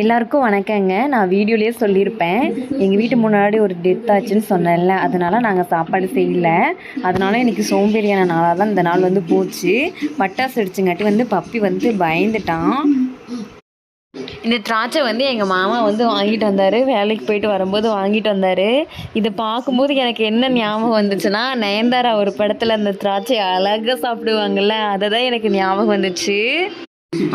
எல்லாருக்கும் வணக்கங்க. நான் வீடியோலேயே சொல்லியிருப்பேன். எங்கள் வீட்டு முன்னாடி ஒரு டெத் ஆச்சுன்னு சொன்னேன்ல, அதனால் நாங்கள் சாப்பாடு செய்யல. அதனால் இன்றைக்கி சோம்பேறியான நாளாக தான் இந்த நாள் போச்சு. பட்டாசு அடிச்சுங்காட்டி பப்பி பயந்துட்டான். இந்த திராட்சை எங்கள் மாமா வாங்கிட்டு வந்தார். வேலைக்கு போயிட்டு வரும்போது வாங்கிட்டு வந்தார். இதை பார்க்கும்போது எனக்கு என்ன ஞாபகம் வந்துச்சுன்னா, நயன்தாரா ஒரு படத்தில் அந்த திராட்சை அழகாக சாப்பிடுவாங்கள்ல, அதை தான் எனக்கு ஞாபகம் வந்துச்சு.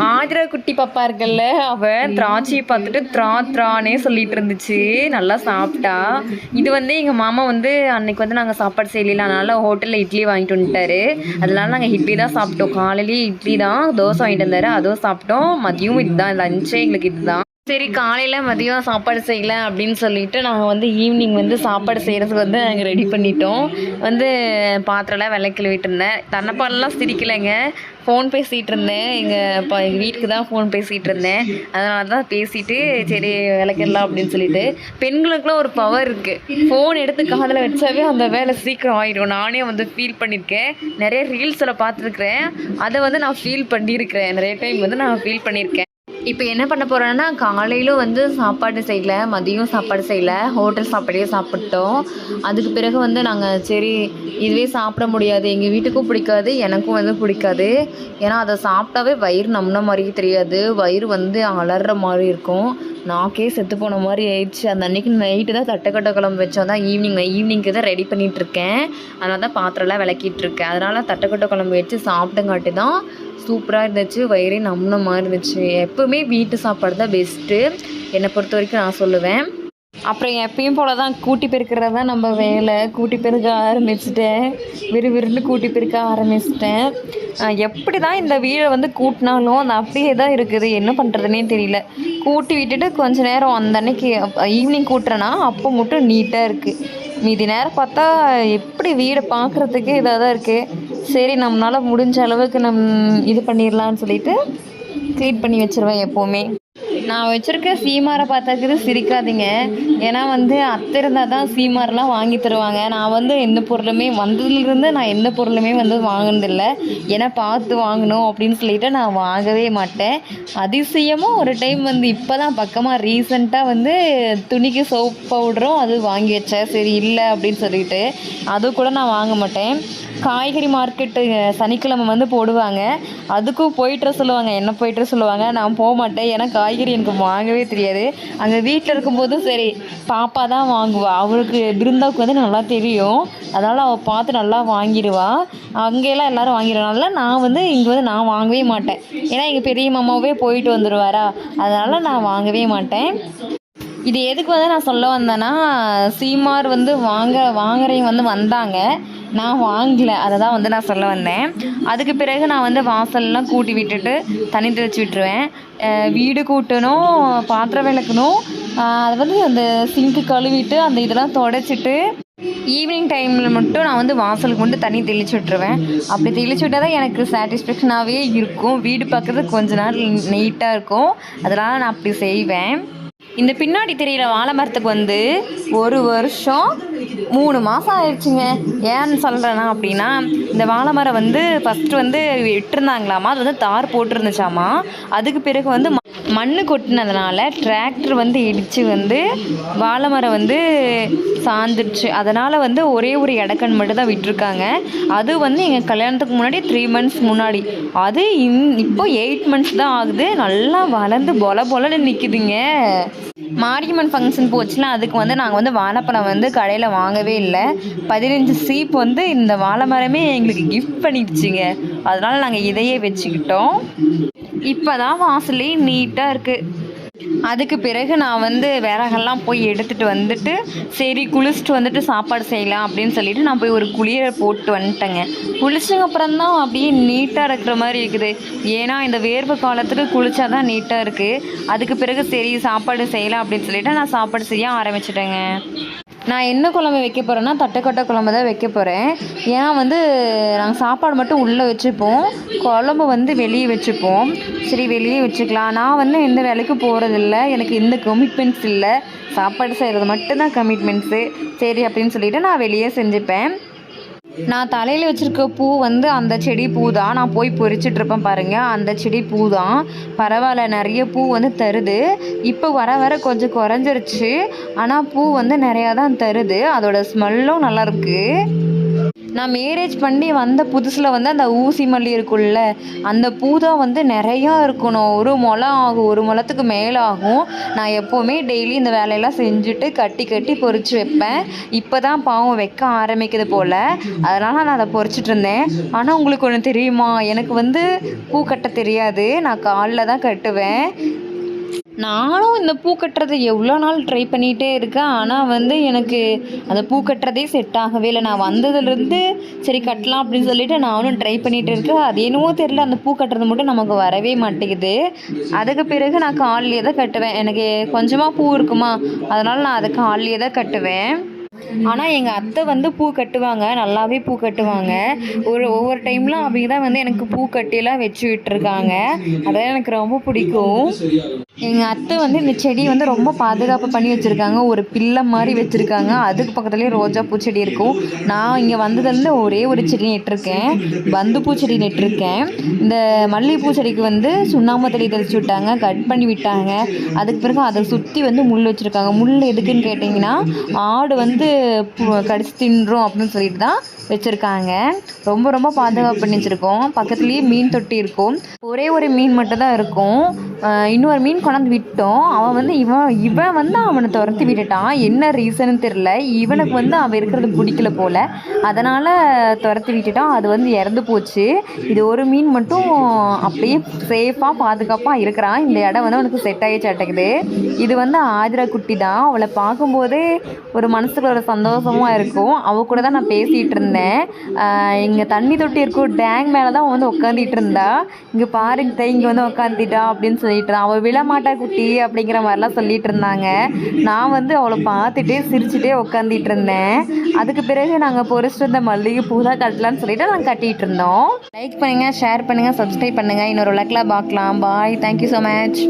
ஆதிரா குட்டி பாப்பா இருக்குல்ல, அவள் திராட்சையை பார்த்துட்டு திரானே சொல்லிட்டு இருந்துச்சு. நல்லா சாப்பிட்டா. இது எங்கள் மாமா அன்னைக்கு நாங்கள் சாப்பாடு செய்யல, அதனால ஹோட்டலில் இட்லி வாங்கிட்டு வந்துட்டாரு. அதனால நாங்கள் இட்லி தான் சாப்பிட்டோம். காலையிலேயே இட்லி தான், தோசை வாங்கிட்டு வந்தார், அதுவும் சாப்பிட்டோம். மதியம் இதுதான் லஞ்சே எங்களுக்கு இதுதான். சரி, காலையில் மதியம் சாப்பாடு செய்யலை அப்படின்னு சொல்லிட்டு நாங்கள் ஈவினிங் சாப்பாடு செய்கிறதுக்கு நாங்கள் ரெடி பண்ணிட்டோம். பாத்திரம்லாம் விளக்கிட்டு இருந்தேன். தன்னைப்பாலெலாம் சிரிக்கலைங்க, ஃபோன் பேசிகிட்டு இருந்தேன். எங்கள் வீட்டுக்கு தான் ஃபோன் பேசிகிட்டு இருந்தேன். அதனால தான் பேசிவிட்டு சரி விளக்கிடலாம் அப்படின்னு சொல்லிட்டு. பெண்களுக்குலாம் ஒரு பவர் இருக்குது. ஃபோன் எடுத்து காதில் வச்சாவே அந்த வேலை சீக்கிரம் ஆகிடும். நானே ஃபீல் பண்ணியிருக்கேன். நிறைய ரீல்ஸில் பார்த்துருக்குறேன். அதை நான் ஃபீல் பண்ணியிருக்கிறேன். நிறைய டைம் நான் ஃபீல் பண்ணியிருக்கேன். இப்போ என்ன பண்ண போகிறேன்னா, காலையிலும் சாப்பாடு செய்யலை, மதியம் சாப்பாடு செய்யலை, ஹோட்டல் சாப்பாடே சாப்பிட்டோம். அதுக்கு பிறகு நாங்கள் சரி இதுவே சாப்பிட முடியாது, எங்கள் வீட்டுக்கும் பிடிக்காது, எனக்கும் பிடிக்காது. ஏன்னா அதை சாப்பிட்டாவே வயிறு நம்பின மாதிரியே தெரியாது, வயிறு அலற மாதிரி இருக்கும். நாக்கே செத்து போன மாதிரி ஆயிடுச்சு. அந்த அன்றைக்கி நைட்டு தான் தட்டைக்கொட்டை குழம்பு வச்சோம் தான். ஈவினிங்க்கு தான் ரெடி பண்ணிகிட்ருக்கேன். அதனால தான் பாத்திரம்லாம் விளக்கிட்டுருக்கேன். அதனால் தட்டைக்கொட்டை குழம்பு வச்சு சாப்பிட்டங்காட்டி தான் சூப்பராக இருந்துச்சு. வயிறே நம்பின மாதிரி இருந்துச்சு. எப்போவுமே வீட்டு சாப்பாடு தான் பெஸ்ட்டு, என்னை பொறுத்த வரைக்கும் நான் சொல்லுவேன். அப்புறம் எப்பயும் போல தான் கூட்டி பெருக்கிறது தான் நம்ம வேலை. கூட்டி பெருக்க ஆரம்பிச்சிட்டேன். விறுவிறுன்னு கூட்டி பெருக்க ஆரம்பிச்சிட்டேன். எப்படி தான் இந்த வீடை கூட்டினாலும் அந்த அப்படியே தான் இருக்குது. என்ன பண்ணுறதுனே தெரியல. கூட்டி விட்டுட்டு கொஞ்சம் நேரம் அந்த அன்னைக்கு ஈவினிங் கூட்டுறேன்னா அப்போ மட்டும் நீட்டாக இருக்குது. மீதி நேரம் பார்த்தா எப்படி வீடை பார்க்குறதுக்கு இதாக தான் இருக்குது. சரி, நம்மளால் முடிஞ்ச அளவுக்கு இது பண்ணிடலான்னு சொல்லிட்டு க்ளீன் பண்ணி வச்சுருவேன் எப்போவுமே. நான் வச்சுருக்க சீமாரை பார்த்தாக்குது சிரிக்காதீங்க. ஏன்னா அத்தை இருந்தால் தான் சீமாரெலாம் வாங்கி தருவாங்க. நான் எந்த பொருளுமே வந்ததுலேருந்து நான் எந்த பொருளுமே வாங்கினதில்லை. ஏன்னா பார்த்து வாங்கணும் அப்படின்னு சொல்லிட்டு நான் வாங்கவே மாட்டேன். அதிசயமும் ஒரு டைம் இப்போ தான் பக்கமாக ரீசெண்டாக துணிக்கு சோப் பவுடரும் அது வாங்கி வச்சேன். சரி இல்லை அப்படின்னு சொல்லிட்டு அது கூட நான் வாங்க மாட்டேன். காய்கறி மார்க்கெட்டு சனிக்கிழமை போடுவாங்க. அதுக்கும் போயிட்டு சொல்லுவாங்க, என்ன போயிட்டு சொல்லுவாங்க. நான் போக மாட்டேன். ஏன்னா காய்கறி எனக்கு வாங்கவே தெரியாது. அங்கே வீட்டில் இருக்கும்போதும் சரி, பாப்பா தான் வாங்குவா. அவளுக்கு பிருந்தாவுக்கு நல்லா தெரியும். அதனால் அவள் பார்த்து நல்லா வாங்கிடுவா. அங்கெல்லாம் எல்லோரும் வாங்கிடுறதுனால நான் இங்கே நான் வாங்கவே மாட்டேன். ஏன்னா எங்கள் பெரிய மாமாவே போயிட்டு வந்துடுவாரா, அதனால் நான் வாங்கவே மாட்டேன். இது எதுக்கு நான் சொல்ல வந்தேன்னா, சீமார் வாங்குறவங்க வந்தாங்க, நான் வாங்கலை. அதை தான் நான் சொல்ல வந்தேன். அதுக்கு பிறகு நான் வாசல்லாம் கூட்டி விட்டுட்டு தண்ணி தெளித்து விட்டுருவேன். வீடு கூட்டணும், பாத்திரம் விளக்கணும். அது அந்த சிங்க்கு கழுவிட்டு அந்த இதெல்லாம் துடைச்சிட்டு ஈவினிங் டைமில் மட்டும் நான் வாசலுக்கு தண்ணி தெளித்து விட்டுருவேன். அப்படி தெளித்து விட்டால் தான் எனக்கு சாட்டிஸ்ஃபேக்ஷனாகவே இருக்கும். வீடு பார்க்குறது கொஞ்ச நேரம் நீட்டாக இருக்கும். அதனால் நான் அப்படி செய்வேன். இந்த பின்னாடி தெரிகிற வாழை மரத்துக்கு 1 வருஷம் 3 மாதம் ஆயிடுச்சுங்க. ஏன்னு சொல்கிறேன்னா அப்படின்னா, இந்த வாழை மரம் ஃபஸ்ட்டு விட்டுருந்தாங்களாமா. அது தார் போட்டிருந்துச்சாமா. அதுக்கு பிறகு மண் கொட்டினதுனால டிராக்டர் இடித்து வாழை மரம் சார்ந்துடுச்சு. அதனால் ஒரே ஒரு இடக்கண் மட்டும் தான் விட்டுருக்காங்க. அது எங்கள் கல்யாணத்துக்கு முன்னாடி 3 months முன்னாடி. அது இப்போ 8 months தான் ஆகுது. நல்லா வளர்ந்து பொலன்னு நிற்குதுங்க. மாரியம்மன் ஃபங்க்ஷன் போச்சுன்னா அதுக்கு நாங்கள் வாழைப்பழம் கடையில் வாங்கவே இல்லை. 15 சீப் இந்த வாழை மரமே எங்களுக்கு கிஃப்ட் பண்ணிடுச்சுங்க. அதனால் நாங்கள் இதையே வச்சுக்கிட்டோம். இப்போ தான் வாசலே நீட்டாக இருக்குது. அதுக்கு பிறகு நான் விறகெல்லாம் போய் எடுத்துகிட்டு வந்துட்டு சரி குளிச்சுட்டு சாப்பாடு செய்யலாம் அப்படின்னு சொல்லிட்டு நான் போய் ஒரு குளியலை போட்டு வந்துட்டேங்க. குளிச்சதுக்கு அப்புறம் தான் அப்படியே நீட்டாக இருக்கிற மாதிரி இருக்குது. ஏன்னா இந்த வேர்வை காலத்துக்கு குளிச்சா தான் நீட்டாக இருக்குது. அதுக்கு பிறகு சரி சாப்பாடு செய்யலாம் அப்படின்னு சொல்லிட்டு நான் சாப்பாடு செய்ய ஆரம்பிச்சிட்டேங்க. நான் என்ன குழம்பு வைக்க போகிறேன்னா, தட்டைக்கொட்டை குழம்பு தான் வைக்க போகிறேன். ஏன்னா நாங்கள் சாப்பாடு மட்டும் உள்ளே வச்சுப்போம், குழம்பு வெளியே வச்சுப்போம். சரி வெளியே வச்சுக்கலாம். நான் எந்த வேலைக்கும் போகிறதில்ல, எனக்கு எந்த கமிட்மெண்ட்ஸ் இல்லை. சாப்பாடு செய்கிறது மட்டும்தான் கமிட்மெண்ட்ஸு. சரி அப்படின்னு சொல்லிவிட்டு நான் வெளியே செஞ்சுப்பேன். நான் தலையில் வச்சுருக்க பூ வந்து அந்த செடி பூ தான். நான் போய் பொறிச்சிட்ருப்பேன் பாருங்கள், அந்த செடி பூ தான். பரவாயில்ல, நிறைய பூ வந்து தருது. இப்போ வர வர கொஞ்சம் குறைஞ்சிருச்சு. ஆனால் பூ வந்து நிறையா தான் தருது. அதோட ஸ்மெல்லும் நல்லாயிருக்கு. நான் மேரேஜ் பண்ணி வந்த புதுசில் வந்து அந்த ஊசி மல்லி இருக்குல்ல, அந்த பூ தான் வந்து நிறையா இருக்கணும். ஒரு முழம் ஆகும், ஒரு முழத்துக்கு மேலே ஆகும். நான் எப்போவுமே டெய்லி இந்த வேலையெல்லாம் செஞ்சுட்டு கட்டி கட்டி பொறிச்சு வைப்பேன். இப்போ தான் பாவம் வைக்க ஆரம்பிக்குது போல், அதனால் நான் அதை பொறிச்சிட்டு இருந்தேன். ஆனால் உங்களுக்கு ஒன்று தெரியுமா, எனக்கு வந்து பூ கட்ட தெரியாது. நான் காலில் தான் கட்டுவேன். நானும் இந்த பூ கட்டுறது எவ்வளோ நாள் ட்ரை பண்ணிகிட்டே இருக்கேன். ஆனால் வந்து எனக்கு அந்த பூ கட்டுறதே செட் ஆகவே இல்லை. நான் வந்ததுலேருந்து சரி கட்டலாம் அப்படின்னு சொல்லிட்டு நானும் ட்ரை பண்ணிகிட்டு இருக்கேன். அது என்னவோ தெரியல, அந்த பூ கட்டுறது மட்டும் நமக்கு வரவே மாட்டேங்குது. அதுக்கு பிறகு நான் கால்லேயே தான் கட்டுவேன். எனக்கு கொஞ்சமாக பூ இருக்குமா, அதனால் நான் அதை கால்லேயே தான் கட்டுவேன். ஆனால் எங்கள் அத்தை வந்து பூ கட்டுவாங்க, நல்லாவே பூ கட்டுவாங்க. ஒவ்வொரு டைம்லாம் அவங்க தான் வந்து எனக்கு பூ கட்டியெல்லாம் வச்சு விட்டுருக்காங்க. அதெல்லாம் எனக்கு ரொம்ப பிடிக்கும். எங்கள் அத்தை வந்து இந்த செடியை வந்து ரொம்ப பாதுகாப்பு பண்ணி வச்சுருக்காங்க. ஒரு பிள்ளை மாதிரி வச்சுருக்காங்க. அதுக்கு பக்கத்துலேயே ரோஜா பூச்செடி இருக்கும். நான் இங்கே வந்ததுலேருந்து ஒரே ஒரு செடி நட்டிருக்கேன், பந்து பூச்செடி நட்டிருக்கேன். இந்த மல்லிகைப்பூ செடிக்கு வந்து சுண்ணாம்பு தண்ணி தெளிச்சு விட்டாங்க, கட் பண்ணி விட்டாங்க. அதுக்கு பிறகு அதை சுற்றி வந்து முள் வச்சுருக்காங்க. முள் எதுக்குன்னு கேட்டிங்கன்னா, ஆடு வந்து கடிச்சு தின்றும் அப்படின்னு சொல்லிட்டு தான் வச்சுருக்காங்க. ரொம்ப ரொம்ப பாதுகாப்பு பண்ணி வச்சுருக்கோம். பக்கத்துலேயே மீன் தொட்டி இருக்கும். ஒரே ஒரு மீன் மட்டும் தான் இருக்கும். இன்னொரு மீன் கொண்டாந்து விட்டோம். அவன் வந்து இவன் வந்து அவனை துரத்தி விட்டுட்டான். என்ன ரீசன்னு தெரில, இவனுக்கு வந்து அவன் இருக்கிறது பிடிக்கல போல், அதனால் துரத்தி விட்டுட்டான். அது வந்து இறந்து போச்சு. இது ஒரு மீன் மட்டும் அப்படியே சேஃபாக பாதுகாப்பாக இருக்கிறான். இந்த இடம் வந்து அவனுக்கு செட் ஆகிச்சாட்டக்குது. இது வந்து ஆதிரா குட்டி தான். அவளை பார்க்கும்போதே ஒரு மனசுக்குள்ள ஒரு சந்தோஷமாக இருக்கும். அவள் கூட தான் நான் பேசிகிட்டு இருந்தேன். இங்கே தண்ணி தொட்டி இருக்கும், டேங் மேலே தான் அவன் வந்து உட்காந்துட்டு இருந்தா. இங்கே பாருங்க, இங்கே வந்து உட்காந்துட்டா அப்படின்னு சொல்லிட்டு அவள் விழமாட்டா குட்டி அப்படிங்கிற மாதிரிலாம் சொல்லிட்டு இருந்தாங்க. நான் வந்து அவளை பார்த்துட்டே சிரிச்சுட்டே உட்காந்துட்டு இருந்தேன். அதுக்கு பிறகு நாங்கள் பொறிச்சிட்டு இருந்த மல்லிகை பூ தான் கட்டலான்னு சொல்லிட்டு நாங்கள் கட்டிகிட்டு இருந்தோம். லைக் பண்ணுங்கள், ஷேர் பண்ணுங்கள், சப்ஸ்கிரைப் பண்ணுங்கள். இன்னொரு விளக்கில் பார்க்கலாம். பாய், தேங்க்யூ ஸோ மச்.